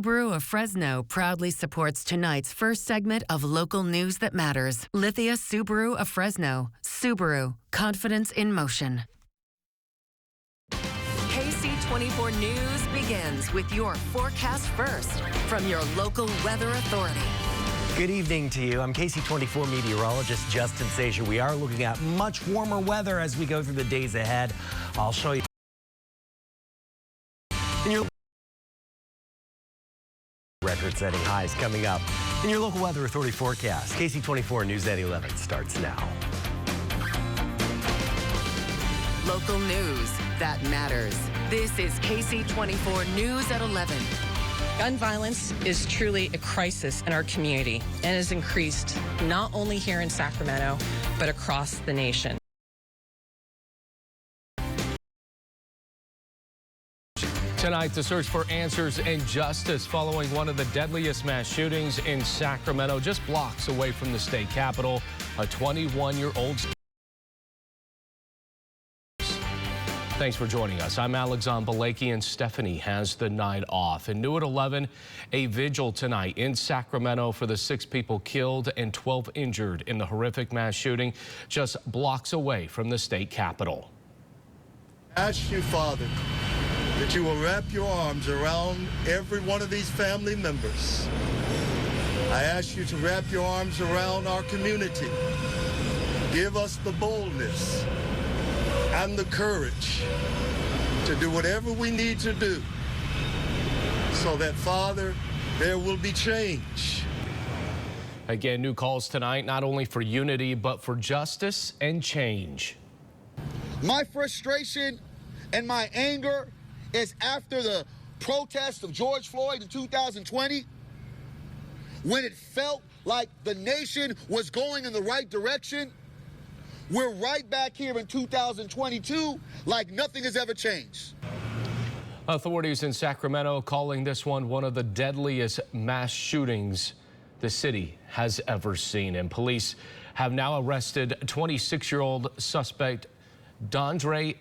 Subaru of Fresno proudly supports tonight's first segment of Local News That Matters. Lithia Subaru of Fresno. Subaru. Confidence in motion. KC24 News begins with your forecast first from your local weather authority. Good evening to you. I'm KC24 meteorologist Justin Sager. We are looking at much warmer weather as we go through the days ahead. I'll show you. Record-setting highs coming up in your local weather authority forecast. KC24 News at 11 starts now. Local news that matters. This is KC24 News at 11. Gun violence is truly a crisis in our community and has increased not only here in Sacramento, but across the nation. Tonight, the search for answers and justice following one of the deadliest mass shootings in Sacramento, just blocks away from the state capitol. A 21-year-old. Thanks for joining us. I'm Alexander Balaki, and Stephanie has the night off. And new at 11, a vigil tonight in Sacramento for the 6 people killed and 12 injured in the horrific mass shooting just blocks away from the state capitol. I ask you, Father, that you will wrap your arms around every one of these family members. I ask you to wrap your arms around our community. Give us the boldness and the courage to do whatever we need to do so that, Father, there will be change. Again, new calls tonight, not only for unity, but for justice and change. My frustration and my anger is after the protest of George Floyd in 2020, when it felt like the nation was going in the right direction. We're right back here in 2022 like nothing has ever changed. Authorities in Sacramento calling this one of the deadliest mass shootings the city has ever seen. And police have now arrested 26-year-old suspect Dondre.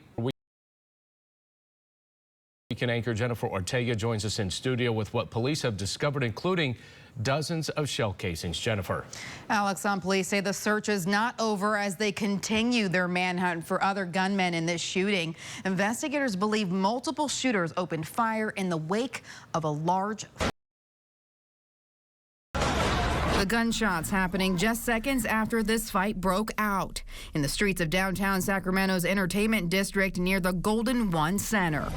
Weekend anchor Jennifer Ortega joins us in studio with what police have discovered, including dozens of shell casings. Jennifer. Alex, police say the search is not over as they continue their manhunt for other gunmen in this shooting. Investigators believe multiple shooters opened fire in the wake of a large. The gunshots happening just seconds after this fight broke out in the streets of downtown Sacramento's entertainment district near the Golden One Center.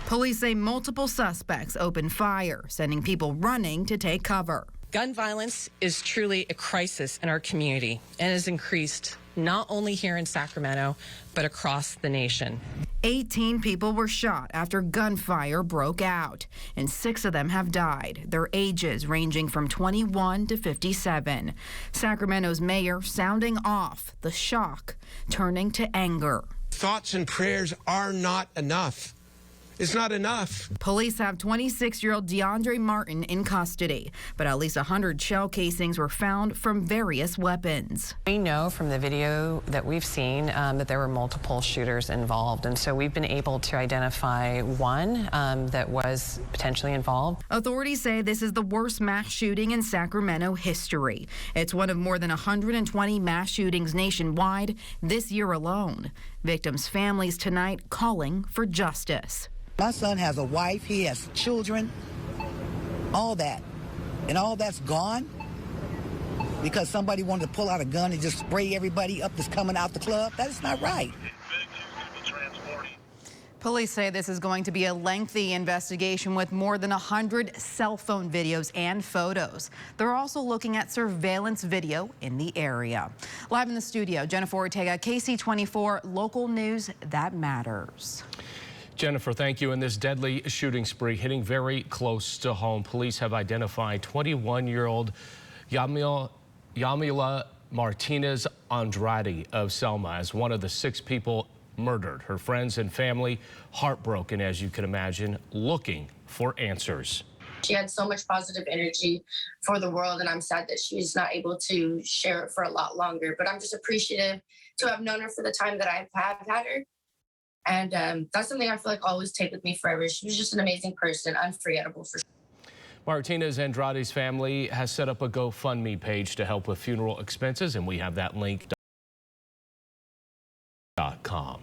Police say multiple suspects opened fire, sending people running to take cover. Gun violence is truly a crisis in our community and has increased not only here in Sacramento, but across the nation. 18 people were shot after gunfire broke out, and 6 of them have died, their ages ranging from 21 to 57. Sacramento's mayor sounding off, the shock turning to anger. Thoughts and prayers are not enough. It's not enough. Police have 26-year-old DeAndre Martin in custody, but at least 100 shell casings were found from various weapons. We know from the video that we've seen that there were multiple shooters involved, and so we've been able to identify one that was potentially involved. Authorities say this is the worst mass shooting in Sacramento history. It's one of more than 120 mass shootings nationwide this year alone. Victims' families tonight calling for justice. My son has a wife, he has children, all that. And all that's gone because somebody wanted to pull out a gun and just spray everybody up that's coming out the club. That is not right. Police say this is going to be a lengthy investigation with more than 100 cell phone videos and photos. They're also looking at surveillance video in the area. Live in the studio, Jennifer Ortega, KC24, local news that matters. Jennifer, thank you. In this deadly shooting spree hitting very close to home, police have identified 21-year-old Yamila Martinez Andrade of Selma as one of the 6 people murdered. Her friends and family heartbroken, as you can imagine, looking for answers. She had so much positive energy for the world, and I'm sad that she's not able to share it for a lot longer. But I'm just appreciative to have known her for the time that I have had her. And that's something I feel like I'll always take with me forever. She was just an amazing person, unforgettable for sure. Martinez Andrade's family has set up a GoFundMe page to help with funeral expenses, and we have that link. .com.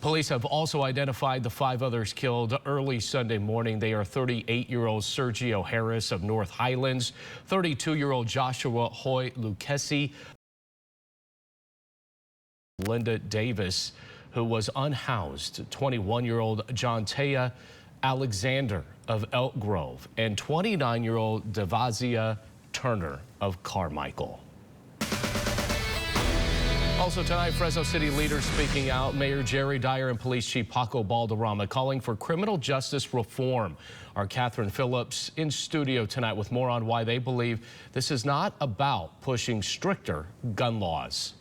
Police have also identified the 5 others killed early Sunday morning. They are 38-year-old Sergio Harris of North Highlands, 32-year-old Joshua Hoy Lucchesi, Linda Davis, who was unhoused, 21-year-old John Taya Alexander of Elk Grove, and 29-year-old Devazia Turner of Carmichael. Also tonight, Fresno City leaders speaking out. Mayor Jerry Dyer and Police Chief Paco Balderrama calling for criminal justice reform. Our Catherine Phillips in studio tonight with more on why they believe this is not about pushing stricter gun laws.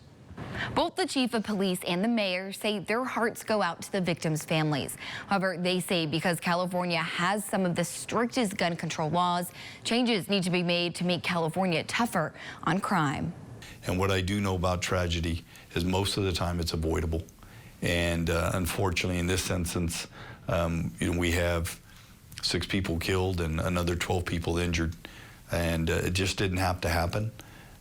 Both the chief of police and the mayor say their hearts go out to the victims' families. However, they say because California has some of the strictest gun control laws, changes need to be made to make California tougher on crime. And what I do know about tragedy is most of the time it's avoidable. And unfortunately, in this instance, we have 6 people killed and another 12 people injured. And it just didn't have to happen.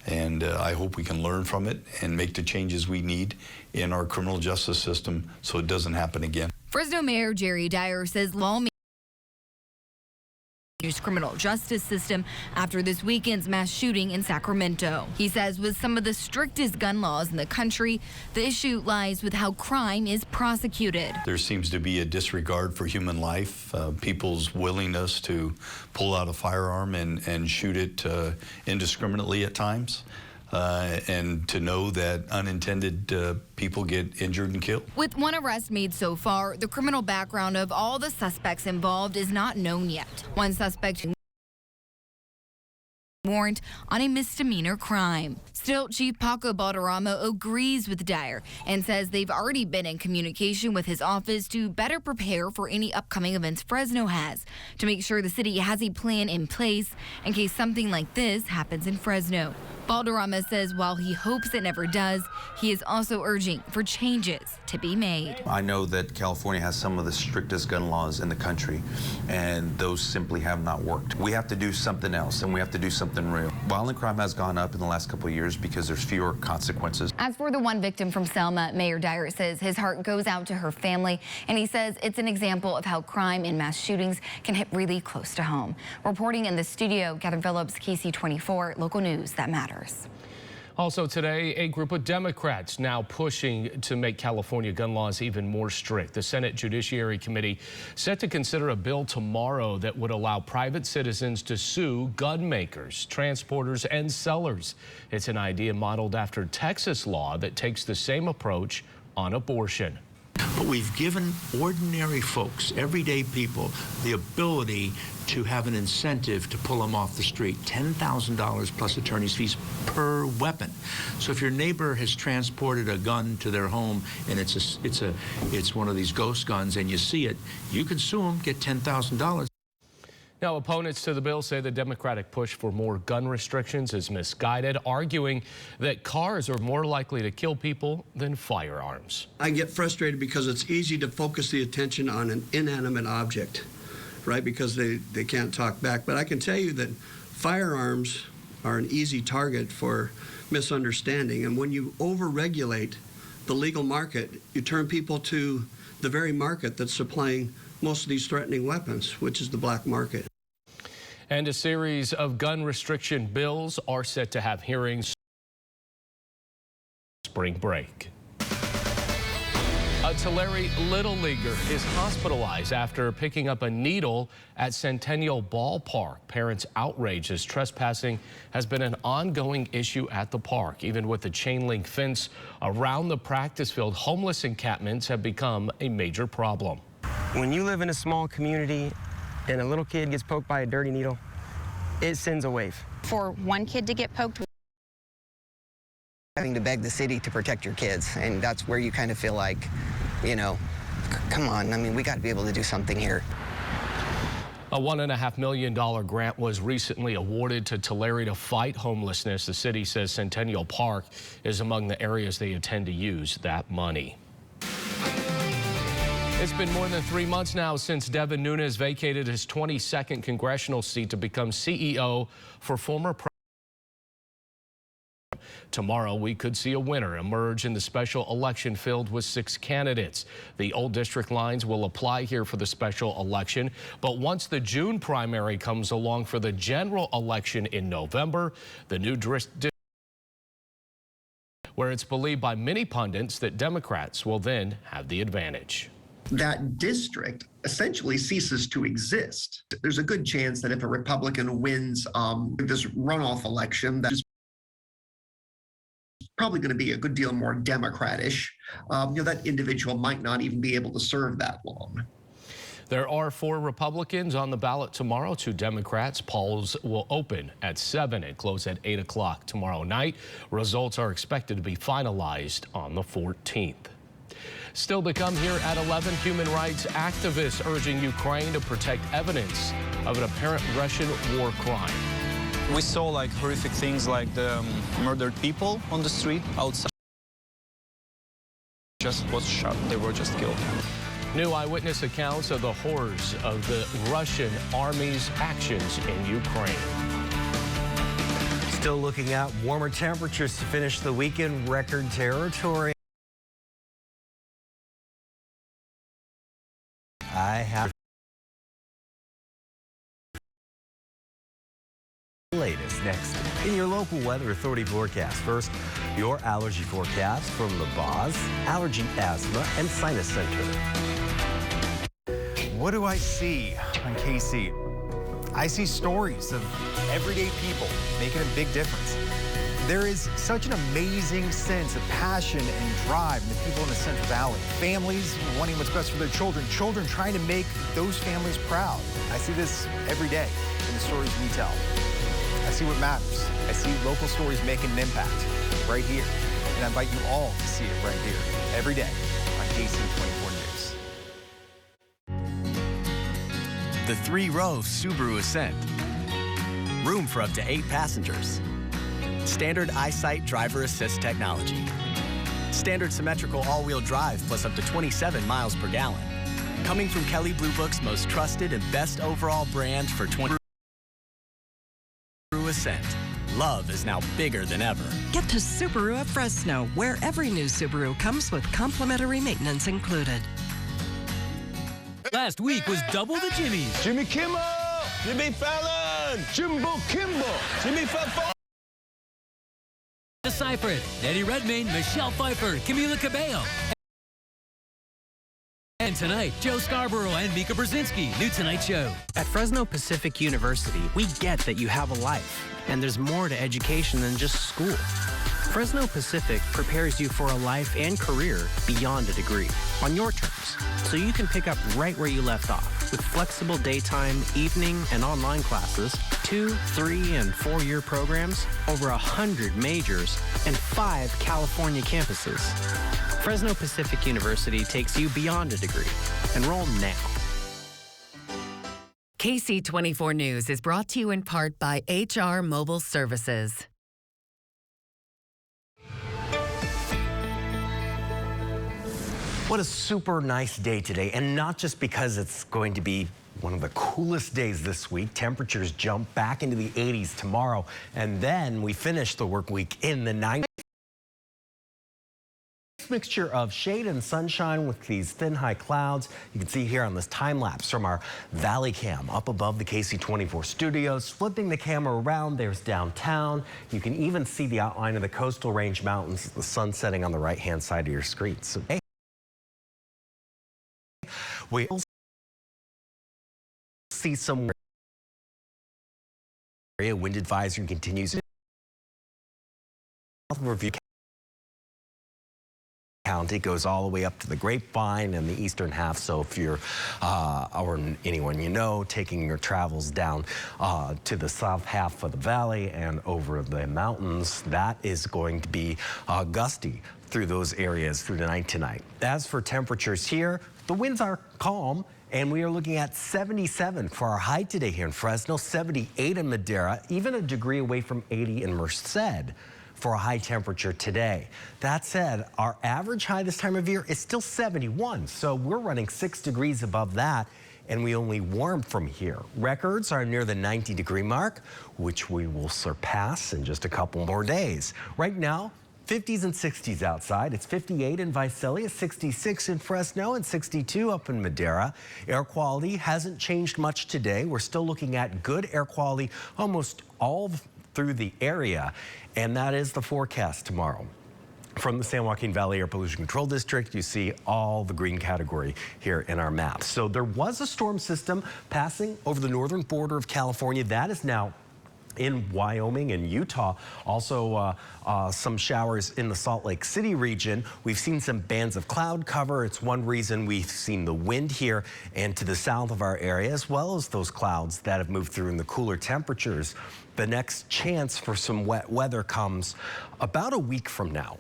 And I hope we can learn from it and make the changes we need in our criminal justice system so it doesn't happen again. Fresno Mayor Jerry Dyer says lawmakers criminal justice system after this weekend's mass shooting in Sacramento. He says with some of the strictest gun laws in the country, the issue lies with how crime is prosecuted. There seems to be a disregard for human life, people's willingness to pull out a firearm and shoot it indiscriminately at times. And to know that unintended people get injured and killed. With 1 arrest made so far, the criminal background of all the suspects involved is not known yet. One suspect warrant on a misdemeanor crime. Still, Chief Paco Balderrama agrees with Dyer and says they've already been in communication with his office to better prepare for any upcoming events Fresno has, to make sure the city has a plan in place in case something like this happens in Fresno. Balderrama says while he hopes it never does, he is also urging for changes to be made. I know that California has some of the strictest gun laws in the country, and those simply have not worked. We have to do something else, and we have to do something real. Violent crime has gone up in the last couple of years because there's fewer consequences. As for the one victim from Selma, Mayor Dyer says his heart goes out to her family, and he says it's an example of how crime and mass shootings can hit really close to home. Reporting in the studio, Catherine Phillips, Ksee 24, local news that matters. Also today, a group of Democrats now pushing to make California gun laws even more strict. The Senate Judiciary Committee set to consider a bill tomorrow that would allow private citizens to sue gun makers, transporters, and sellers. It's an idea modeled after Texas law that takes the same approach on abortion. But we've given ordinary folks, everyday people, the ability to have an incentive to pull them off the street. $10,000 plus attorney's fees per weapon. So if your neighbor has transported a gun to their home and it's one of these ghost guns and you see it, you can sue them, get $10,000. Now, opponents to the bill say the Democratic push for more gun restrictions is misguided, arguing that cars are more likely to kill people than firearms. I get frustrated because it's easy to focus the attention on an inanimate object, right? Because they can't talk back. But I can tell you that firearms are an easy target for misunderstanding. And when you overregulate the legal market, you turn people to the very market that's supplying most of these threatening weapons, which is the black market. And a series of gun restriction bills are set to have hearings spring break. A Tulare Little Leaguer is hospitalized after picking up a needle at Centennial Ballpark. Parents outraged as trespassing has been an ongoing issue at the park. Even with the chain link fence around the practice field, homeless encampments have become a major problem. When you live in a small community and a little kid gets poked by a dirty needle, it sends a wave. For one kid to get poked, having to beg the city to protect your kids, and that's where you kind of feel like, you know, come on, I mean, we got to be able to do something here. A $1.5 million grant was recently awarded to Tulare to fight homelessness. The city says Centennial Park is among the areas they intend to use that money. It's been more than 3 months now since Devin Nunes vacated his 22nd congressional seat to become CEO for former President. Tomorrow, we could see a winner emerge in the special election filled with 6 candidates. The old district lines will apply here for the special election, but once the June primary comes along for the general election in November, the new district, where it's believed by many pundits that Democrats will then have the advantage. That district essentially ceases to exist. There's a good chance that if a Republican wins this runoff election, that is probably going to be a good deal more Democrat-ish. That individual might not even be able to serve that long. There are 4 Republicans on the ballot tomorrow, 2 Democrats. Polls will open at 7 and close at 8 o'clock tomorrow night. Results are expected to be finalized on the 14th. Still to come here at 11, human rights activists urging Ukraine to protect evidence of an apparent Russian war crime. We saw like horrific things like the murdered people on the street outside. Just was shot, they were just killed. New eyewitness accounts of the horrors of the Russian army's actions in Ukraine. Still looking at warmer temperatures to finish the weekend, record territory. I have the latest next in your local weather authority forecast. First, your allergy forecast from the Boz Allergy, Asthma, and Sinus Center. What do I see on Ksee? I see stories of everyday people making a big difference. There is such an amazing sense of passion and drive in the people in the Central Valley. Families wanting what's best for their children, children trying to make those families proud. I see this every day in the stories we tell. I see what matters. I see local stories making an impact right here. And I invite you all to see it right here, every day on Ksee 24 News. The 3-row Subaru Ascent. Room for up to 8 passengers. Standard EyeSight driver assist technology. Standard symmetrical all-wheel drive plus up to 27 miles per gallon. Coming from Kelley Blue Book's most trusted and best overall brand for 20 Subaru Ascent. Love is now bigger than ever. Get to Subaru of Fresno, where every new Subaru comes with complimentary maintenance included. Last week was double the Jimmys. Jimmy Kimmel, Jimmy Fallon, Jimbo Kimball, Jimmy Fallon. Seyfried, Eddie Redmayne, Michelle Pfeiffer, Camila Cabello. And tonight, Joe Scarborough and Mika Brzezinski, New Tonight Show. At Fresno Pacific University, we get that you have a life, and there's more to education than just school. Fresno Pacific prepares you for a life and career beyond a degree, on your terms, so you can pick up right where you left off with flexible daytime, evening, and online classes, 2-, 3-, and 4-year programs, over 100 majors, and 5 California campuses. Fresno Pacific University takes you beyond a degree. Enroll now. Ksee 24 News is brought to you in part by HR Mobile Services. What a super nice day today, and not just because it's going to be one of the coolest days this week. Temperatures jump back into the 80s tomorrow, and then we finish the work week in the 90s. Mixture of shade and sunshine with these thin high clouds. You can see here on this time lapse from our Valley Cam up above the Ksee 24 studios. Flipping the camera around, there's downtown. You can even see the outline of the Coastal Range Mountains, the sun setting on the right hand side of your screen. So, hey, we'll see some area wind advisory continues. Review County goes all the way up to the Grapevine and the eastern half. So if you're or anyone you know taking your travels down to the south half of the valley and over the mountains, that is going to be gusty through those areas through the night tonight. As for temperatures here, the winds are calm, and we are looking at 77 for our high today here in Fresno, 78 in Madera, even a degree away from 80 in Merced. for a high temperature today. That said, our average high this time of year is still 71, so we're running 6 degrees above that, and we only warm from here. Records are near the 90-degree mark, which we will surpass in just a couple more days. Right now, 50s and 60s outside. It's 58 in Visalia, 66 in Fresno, and 62 up in Madera. Air quality hasn't changed much today. We're still looking at good air quality almost all through the area, and that is the forecast tomorrow. From the San Joaquin Valley Air Pollution Control District, you see all the green category here in our map. So there was a storm system passing over the northern border of California. That is now in Wyoming and Utah. Also some showers in the Salt Lake City region. We've seen some bands of cloud cover. It's one reason we've seen the wind here and to the south of our area, as well as those clouds that have moved through in the cooler temperatures. The next chance for some wet weather comes about a week from now.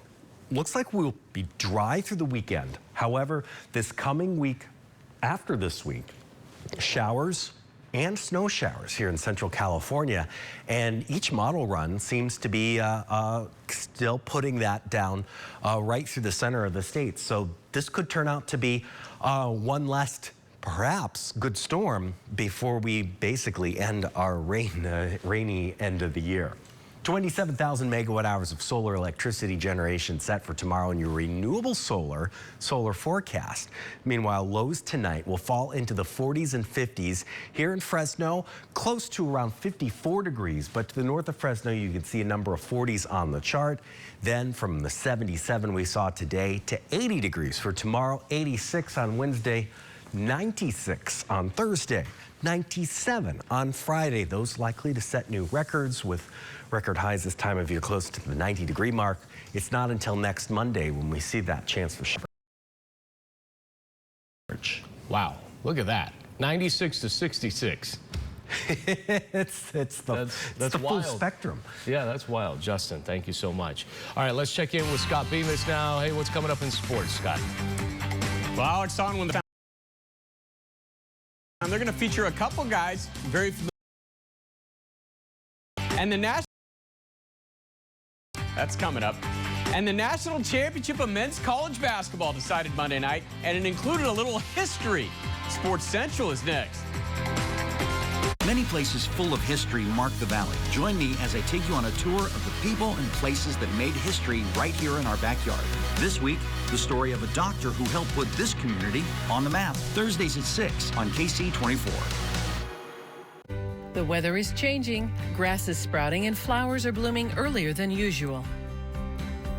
Looks like we'll be dry through the weekend. However, this coming week, after this week, showers and snow showers here in Central California, and each model run seems to be still putting that down right through the center of the state. So this could turn out to be one last, perhaps, good storm before we basically end our rainy end of the year. 27,000 megawatt hours of solar electricity generation set for tomorrow in your renewable solar forecast. Meanwhile, lows tonight will fall into the 40s and 50s. Here in Fresno, close to around 54 degrees, but to the north of Fresno, you can see a number of 40s on the chart. Then from the 77 we saw today to 80 degrees for tomorrow, 86 on Wednesday, 96 on Thursday, 97 on Friday. Those likely to set new records with record highs this time of year close to the 90-degree mark. It's not until next Monday when we see that chance for shower. Wow, look at that. 96 to 66. It's the full spectrum. Yeah, that's wild. Justin, thank you so much. All right, let's check in with Scott Bemis now. Hey, what's coming up in sports, Scott? Well, Alex, on when they're going to feature a couple guys very familiar. And the national that's coming up. And the National Championship of Men's College Basketball decided Monday night, and it included a little history. Sports Central is next. Many places full of history mark the Valley. Join me as I take you on a tour of the people and places that made history right here in our backyard. This week, the story of a doctor who helped put this community on the map. Thursdays at 6 on Ksee 24. The weather is changing, grass is sprouting, and flowers are blooming earlier than usual.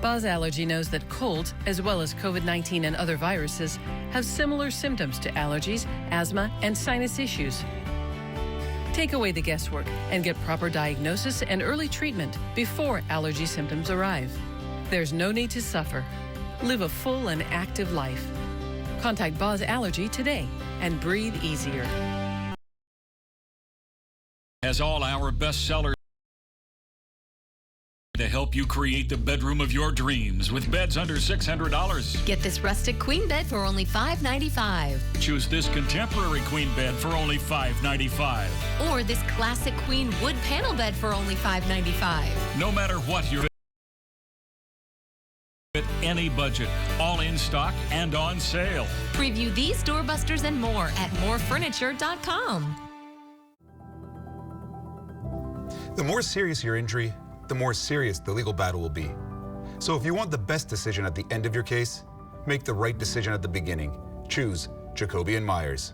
Buzz Allergy knows that colds, as well as COVID-19 and other viruses, have similar symptoms to allergies, asthma, and sinus issues. Take away the guesswork and get proper diagnosis and early treatment before allergy symptoms arrive. There's no need to suffer. Live a full and active life. Contact Buzz Allergy today and breathe easier. Has all our bestsellers to help you create the bedroom of your dreams with beds under $600. Get this rustic queen bed for only $595. Choose this contemporary queen bed for only $595. Or this classic queen wood panel bed for only $595. No matter what your at any budget, all in stock and on sale. Preview these doorbusters and more at morefurniture.com. The more serious your injury, the more serious the legal battle will be. So if you want the best decision at the end of your case, make the right decision at the beginning. Choose Jacoby & Myers.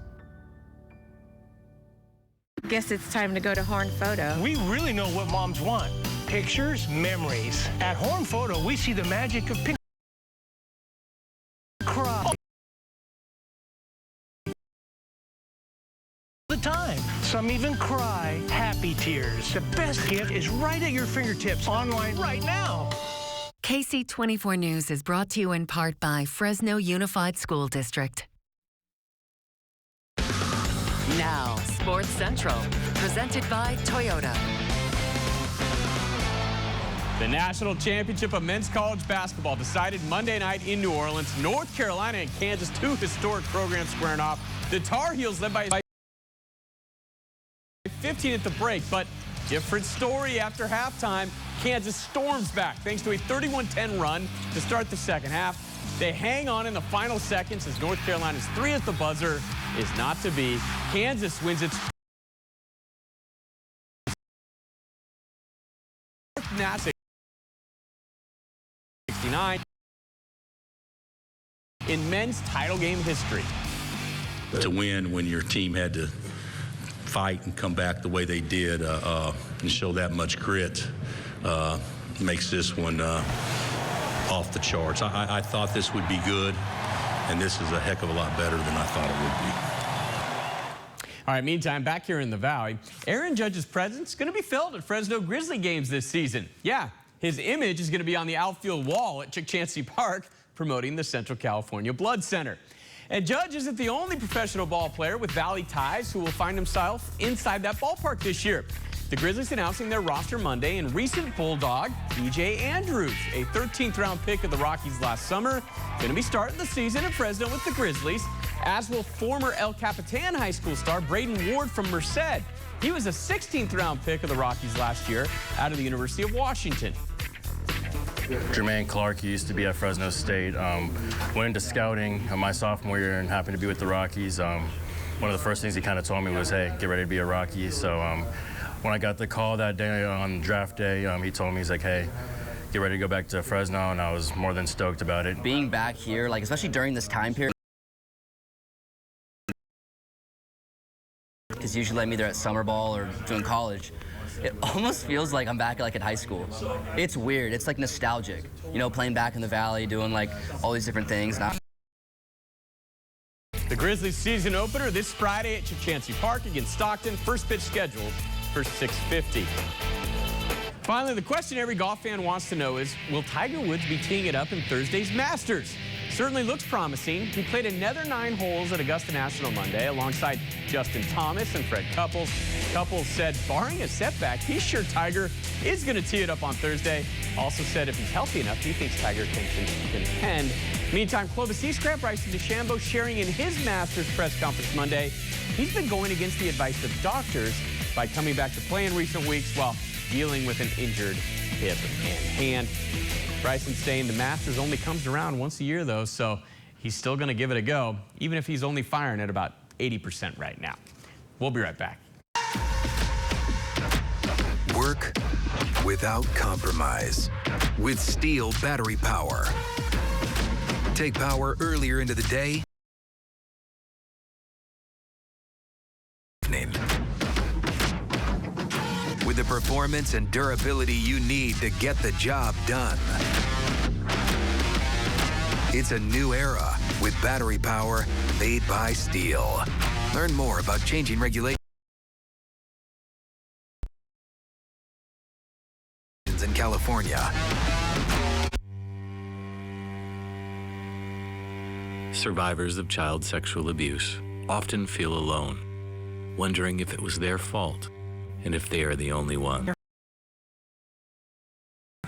Guess it's time to go to Horn Photo. We really know what moms want. Pictures, memories. At Horn Photo, we see the magic of pictures. Cry. The time. Some even cry happy tears. The best gift is right at your fingertips online right now. Ksee 24 News is brought to you in part by Fresno Unified School District. Now, Sports Central, presented by Toyota. The National Championship of Men's College Basketball decided Monday night in New Orleans. North Carolina and Kansas, two historic programs squaring off. The Tar Heels led by 15 at the break, but different story after halftime. Kansas storms back thanks to a 31-10 run to start the second half. They hang on in the final seconds as North Carolina's 3 at the buzzer is not to be. Kansas wins its fourth 69 in men's title game history. To win when your team had to fight and come back the way they did and show that much grit makes this one off the charts. I thought this would be good, and this is a heck of a lot better than I thought it would be. All right, meantime, back here in the Valley, Aaron Judge's presence is going to be felt at Fresno Grizzly games this season. Yeah, his image is going to be on the outfield wall at Ksee Park, promoting the Central California Blood Center. And Judge isn't the only professional ball player with Valley ties who will find himself inside that ballpark this year. The Grizzlies announcing their roster Monday, and recent Bulldog DJ Andrews, a 13th round pick of the Rockies last summer, going to be starting the season at Fresno with the Grizzlies, as will former El Capitan High School star Braden Ward from Merced. He was a 16th round pick of the Rockies last year out of the University of Washington. Jermaine Clark, he used to be at Fresno State. Went into scouting my sophomore year and happened to be with the Rockies. One of the first things he kind of told me was, hey, get ready to be a Rocky. So when I got the call that day on draft day, he told me, he's like, hey, get ready to go back to Fresno, and I was more than stoked about it. Being back here, like especially during this time period, because usually I'm either at summer ball or doing college. It almost feels like I'm back like in high school. It's weird. It's like nostalgic. You know, playing back in the Valley, doing like all these different things. The Grizzlies season opener this Friday at Ksee Park against Stockton. First pitch scheduled for 6:50. Finally, the question every golf fan wants to know is, will Tiger Woods be teeing it up in Thursday's Masters? Certainly looks promising. He played another 9 holes at Augusta National Monday alongside Justin Thomas and Fred Couples. Couples said, barring a setback, he's sure Tiger is going to tee it up on Thursday. Also said if he's healthy enough, he thinks Tiger can attend. Meantime, Clovis East Grant Bryson DeChambeau sharing in his Masters press conference Monday. He's been going against the advice of doctors by coming back to play in recent weeks while dealing with an injured hip and hand. Bryson saying the Masters only comes around once a year, though, so he's still going to give it a go, even if he's only firing at about 80% right now. We'll be right back. Work without compromise with Steel battery power. Take power earlier into the day. With the performance and durability you need to get the job done. It's a new era with battery power made by Steel. Learn more about changing regulations in California. Survivors of child sexual abuse often feel alone, wondering if it was their fault and if they are the only one.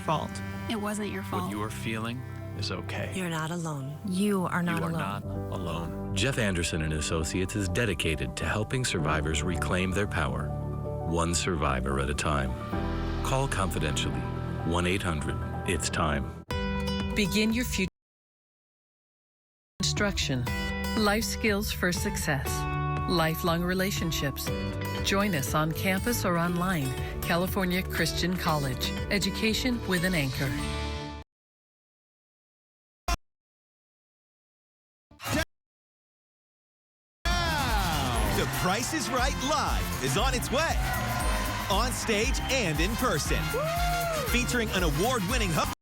Fault. It wasn't your fault. What you are feeling is okay. You're not alone. You are not alone. You are not alone. Jeff Anderson and Associates is dedicated to helping survivors reclaim their power, one survivor at a time. Call confidentially, 1-800-IT'S-TIME. Begin your future instruction. Life skills for success. Lifelong relationships. Join us on campus or online. California Christian College. Education with an anchor. The Price is Right Live is on its way. On stage and in person. Featuring an award-winning host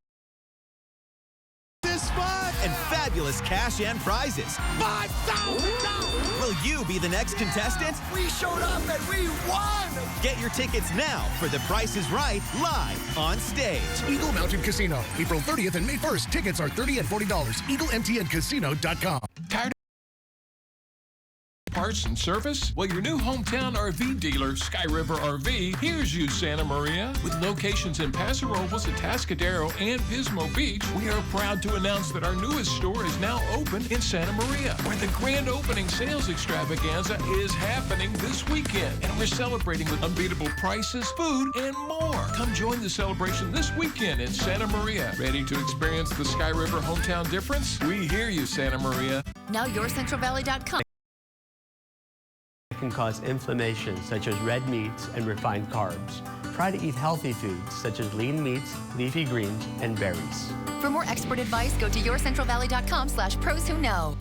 and fabulous cash and prizes. $5,000! Will you be the next contestant? We showed up and we won! Get your tickets now for The Price is Right live on stage. Eagle Mountain Casino, April 30th and May 1st. Tickets are $30 and $40. EagleMTNCasino.com. parts, and service? Well, your new hometown RV dealer, Sky River RV, hears you, Santa Maria. With locations in Paso Robles, Atascadero, and Pismo Beach, we are proud to announce that our newest store is now open in Santa Maria, where the grand opening sales extravaganza is happening this weekend. And we're celebrating with unbeatable prices, food, and more. Come join the celebration this weekend in Santa Maria. Ready to experience the Sky River hometown difference? We hear you, Santa Maria. Now yourcentralvalley.com. Can cause inflammation such as red meats and refined carbs. Try to eat healthy foods such as lean meats, leafy greens, and berries. For more expert advice, go to yourcentralvalley.com/pros who know.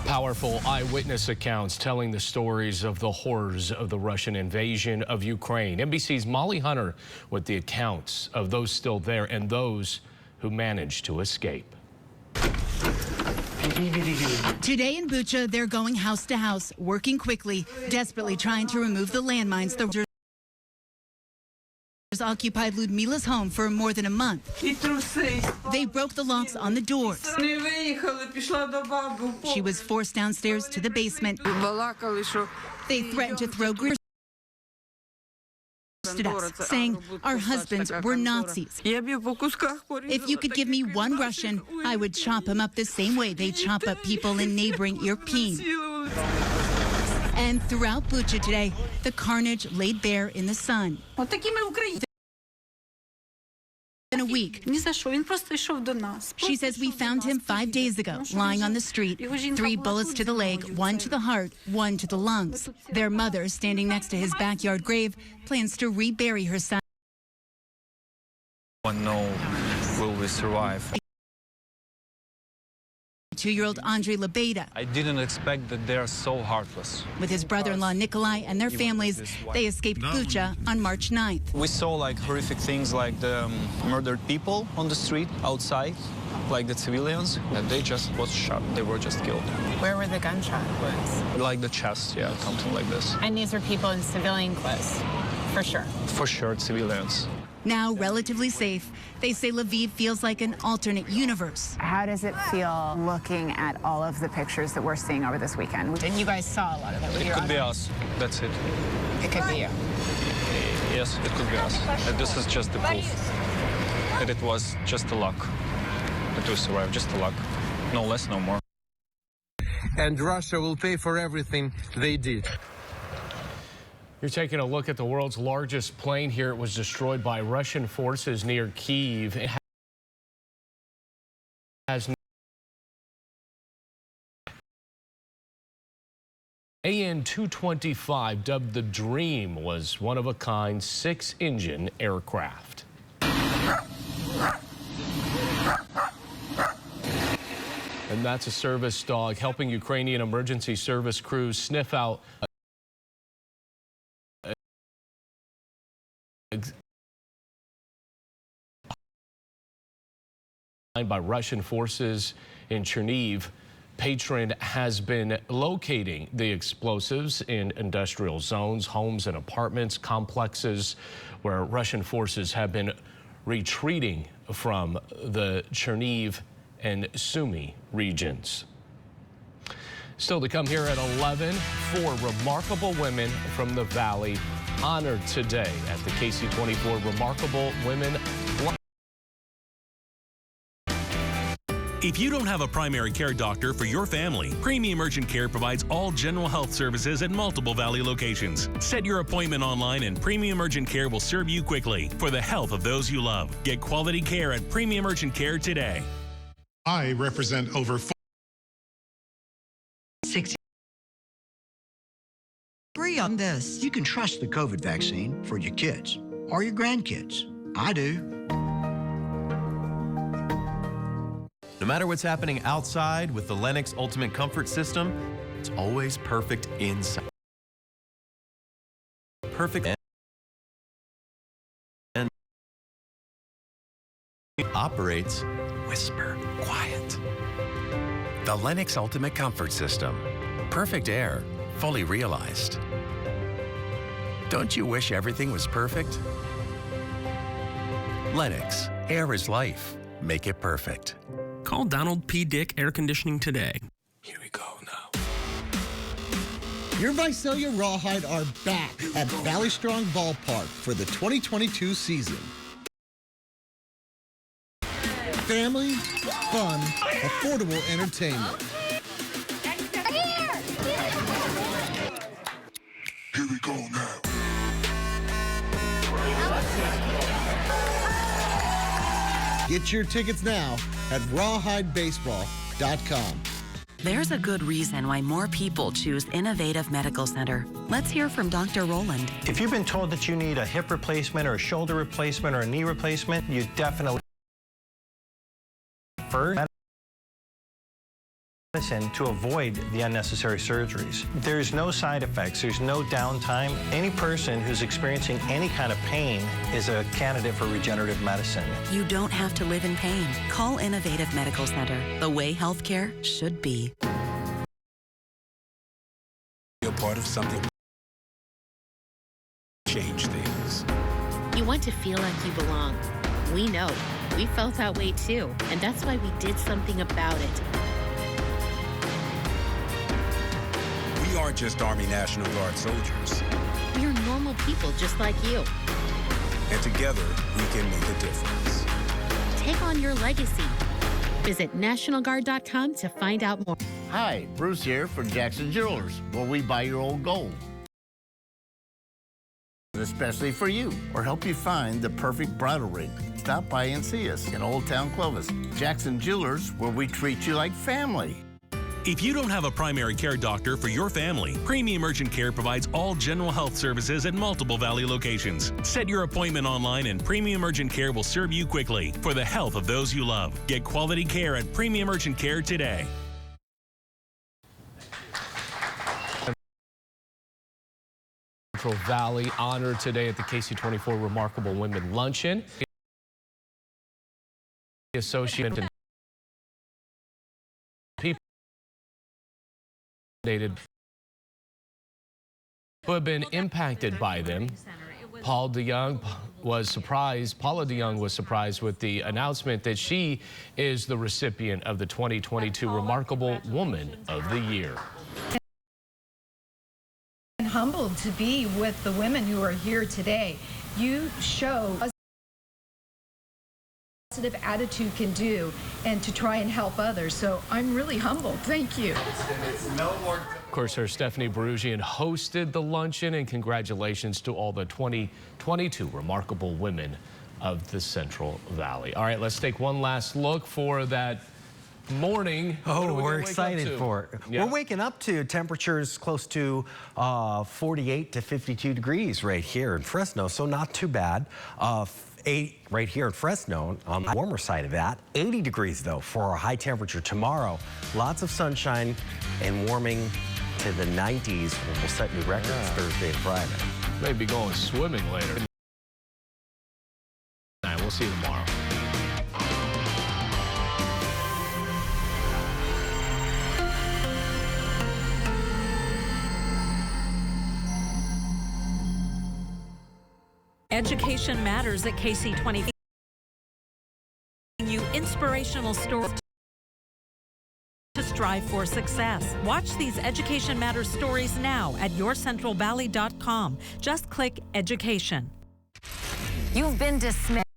Powerful eyewitness accounts telling the stories of the horrors of the Russian invasion of Ukraine. NBC's Molly Hunter with the accounts of those still there and those who managed to escape. Today in Bucha, they're going house to house, working quickly, desperately trying to remove the landmines the Russians occupied Ludmila's home for more than a month. They broke the locks on the doors. She was forced downstairs to the basement. They threatened to throw grenades at us, saying our husbands were Nazis. If you could give me one Russian, I would chop him up the same way they chop up people in neighboring Irpin. And throughout Bucha today, the carnage laid bare in the sun. In a week. She says we found him 5 days ago, lying on the street, 3 bullets to the leg, 1 to the heart, 1 to the lungs. Their mother, standing next to his backyard grave, plans to rebury her son. I don't know, will we survive? 2-year-old Andrei Lebeda. I didn't expect that they are so heartless. With his brother-in-law Nikolai and their families, they escaped Bucha on March 9th. We saw like horrific things like the murdered people on the street outside, like the civilians, and they just was shot. They were just killed. Where were the gunshot wounds? Like the chest, yeah, something like this. And these were people in civilian clothes, for sure. For sure, civilians. Now relatively safe, they say Lviv feels like an alternate universe. How does it feel looking at all of the pictures that we're seeing over this weekend? And you guys saw a lot of it with your It could be us. That's it. It could be you. Yes, it could be us. And this is just the proof that it was just a luck that we survived, just a luck. No less, no more. And Russia will pay for everything they did. You're taking a look at the world's largest plane here. It was destroyed by Russian forces near Kyiv. It has AN-225, dubbed the Dream, was one-of-a-kind 6-engine aircraft. And that's a service dog helping Ukrainian emergency service crews sniff out by Russian forces in Chernihiv. Patron has been locating the explosives in industrial zones, homes and apartments complexes where Russian forces have been retreating from the Chernihiv and Sumy regions. Still to come here at 11, 4 remarkable women from the Valley honored today at the Ksee 24 Remarkable Women. If you don't have a primary care doctor for your family, Premium Urgent Care provides all general health services at multiple Valley locations. Set your appointment online and Premium Urgent Care will serve you quickly for the health of those you love. Get quality care at Premium Urgent Care today. I represent over 60. Agree on this. You can trust the COVID vaccine for your kids or your grandkids. I do. No matter what's happening outside with the Lennox Ultimate Comfort System, it's always perfect inside. Perfect and operates whisper quiet. The Lennox Ultimate Comfort System. Perfect air, fully realized. Don't you wish everything was perfect? Lennox, air is life. Make it perfect. Call Donald P. Dick Air Conditioning today. Here we go now. Your Visalia Rawhide are back at Valley Strong Ballpark for the 2022 season. Family, fun, affordable entertainment. Here we go now. Get your tickets now at rawhidebaseball.com. There's a good reason why more people choose Innovative Medical Center. Let's hear from Dr. Rowland. If you've been told that you need a hip replacement or a shoulder replacement or a knee replacement, you definitely prefer medicine to avoid the unnecessary surgeries. There's no side effects, there's no downtime. Any person who's experiencing any kind of pain is a candidate for regenerative medicine. You don't have to live in pain. Call Innovative Medical Center, the way healthcare should be. You're part of something. Change things. You want to feel like you belong. We know. We felt that way too, and that's why we did something about it. We aren't just Army National Guard soldiers. We are normal people just like you. And together, we can make a difference. Take on your legacy. Visit NationalGuard.com to find out more. Hi, Bruce here from Jackson Jewelers, where we buy your old gold. Especially for you, or help you find the perfect bridal ring. Stop by and see us in Old Town Clovis. Jackson Jewelers, where we treat you like family. If you don't have a primary care doctor for your family, Premium Urgent Care provides all general health services at multiple Valley locations. Set your appointment online and Premium Urgent Care will serve you quickly for the health of those you love. Get quality care at Premium Urgent Care today. Central Valley honored today at the KC24 Remarkable Women Luncheon. Associate and people who have been impacted by them. Paula DeYoung was surprised with the announcement that she is the recipient of the 2022 Remarkable Woman of the Year. And humbled to be with the women who are here today. You show a positive attitude can do and to try and help others. So I'm really humbled. Thank you. Of course, her Stephanie Berugian hosted the luncheon, and congratulations to all the 2022 remarkable women of the Central Valley. All right, let's take one last look for that morning. Oh, we're excited for it. Yeah. We're waking up to temperatures close to 48 to 52 degrees right here in Fresno, so not too bad. 8 right here in Fresno on the warmer side of that. 80 degrees though for our high temperature tomorrow. Lots of sunshine and warming to the 90s. We'll set new records Thursday and Friday. Maybe going swimming later. We'll see you tomorrow. Education matters at KC24. You inspirational stories to strive for success. Watch these Education Matters stories now at yourcentralvalley.com. Just click education. You've been dismissed.